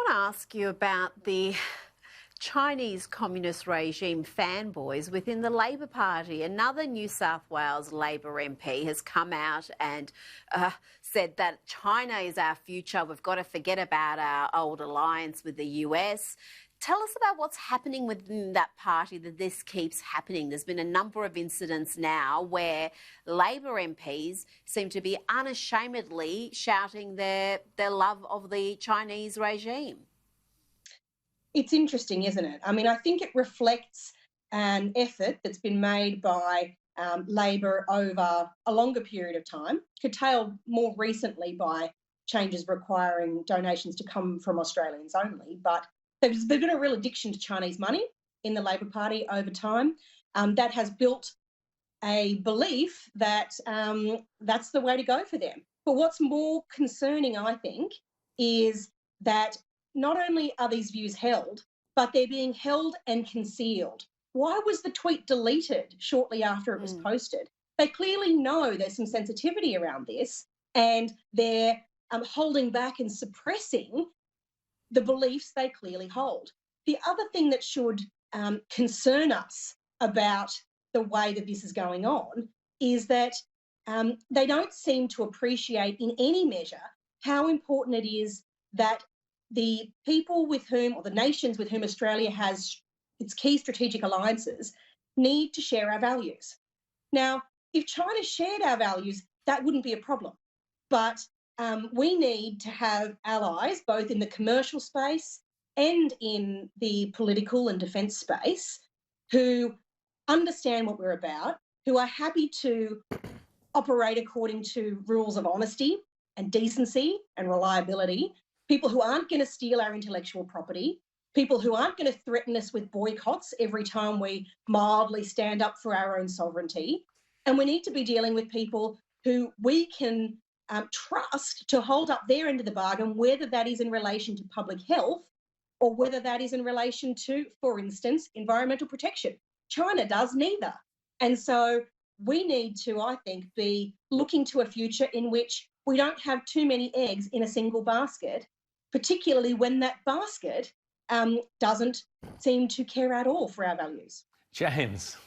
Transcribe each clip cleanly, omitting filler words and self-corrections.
to ask you about the Chinese communist regime fanboys within the Labor Party. Another New South Wales Labor MP has come out and said that China is our future. We've got to forget about our old alliance with the US. Tell us about what's happening within that party that this keeps happening. There's been a number of incidents now where Labor MPs seem to be unashamedly shouting their love of the Chinese regime. It's interesting, isn't it? I mean, I think it reflects an effort that's been made by Labor over a longer period of time, curtailed more recently by changes requiring donations to come from Australians only. But there's been a real addiction to Chinese money in the Labor Party over time. That has built a belief that that's the way to go for them. But what's more concerning, I think, is that not only are these views held, but they're being held and concealed. Why was the tweet deleted shortly after it was posted? They clearly know there's some sensitivity around this, and they're holding back and suppressing the beliefs they clearly hold. The other thing that should concern us about the way that this is going on is that they don't seem to appreciate in any measure how important it is that the people with whom, or the nations with whom Australia has its key strategic alliances, need to share our values. Now, if China shared our values, that wouldn't be a problem. But we need to have allies both in the commercial space and in the political and defence space who understand what we're about, who are happy to operate according to rules of honesty and decency and reliability, people who aren't going to steal our intellectual property, people who aren't going to threaten us with boycotts every time we mildly stand up for our own sovereignty. And we need to be dealing with people who we can trust to hold up their end of the bargain, whether that is in relation to public health or whether that is in relation to, for instance, environmental protection. China does neither. And so we need to, I think, be looking to a future in which we don't have too many eggs in a single basket, particularly when that basket doesn't seem to care at all for our values. James,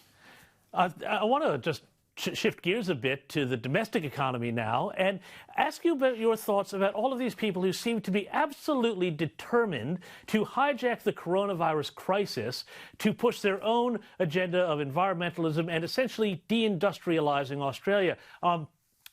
I want to just shift gears a bit to the domestic economy now and ask you about your thoughts about all of these people who seem to be absolutely determined to hijack the coronavirus crisis to push their own agenda of environmentalism and essentially deindustrializing Australia.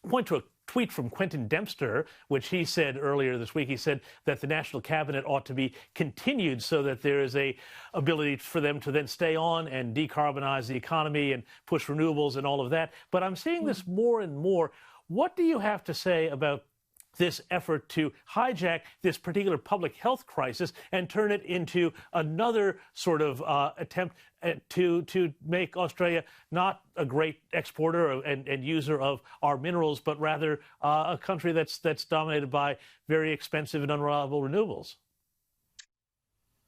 Point to a tweet from Quentin Dempster, which he said earlier this week. He said that the National Cabinet ought to be continued so that there is a ability for them to then stay on and decarbonize the economy and push renewables and all of that. But I'm seeing this more and more. What do you have to say about this effort to hijack this particular public health crisis and turn it into another sort of attempt to make Australia not a great exporter and user of our minerals, but rather a country that's dominated by very expensive and unreliable renewables?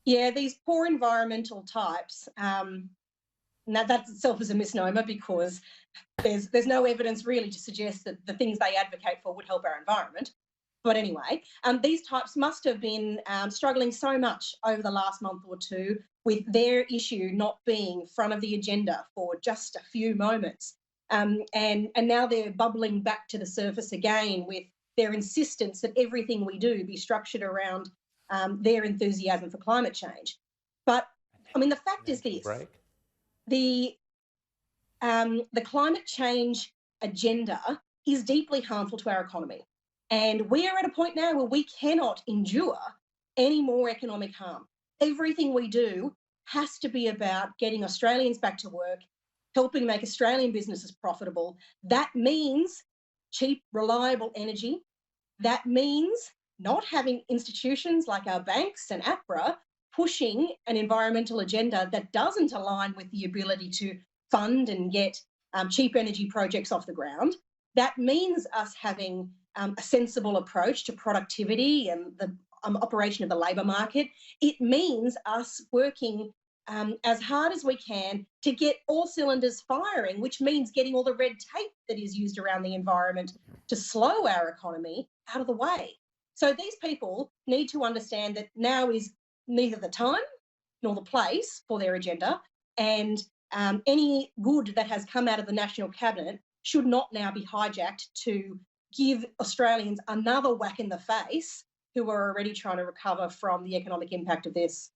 Yeah, these poor environmental types, now that itself is a misnomer because there's no evidence really to suggest that the things they advocate for would help our environment. But anyway, these types must have been struggling so much over the last month or two with their issue not being front of the agenda for just a few moments. And now they're bubbling back to the surface again with their insistence that everything we do be structured around their enthusiasm for climate change. But, I mean, the fact is this. The climate change agenda is deeply harmful to our economy. And we are at a point now where we cannot endure any more economic harm. Everything we do has to be about getting Australians back to work, helping make Australian businesses profitable. That means cheap, reliable energy. That means not having institutions like our banks and APRA pushing an environmental agenda that doesn't align with the ability to fund and get cheap energy projects off the ground. That means us having a sensible approach to productivity and the operation of the labour market. It means us working as hard as we can to get all cylinders firing, which means getting all the red tape that is used around the environment to slow our economy out of the way. So these people need to understand that now is neither the time nor the place for their agenda, and any good that has come out of the National Cabinet should not now be hijacked to give Australians another whack in the face who are already trying to recover from the economic impact of this.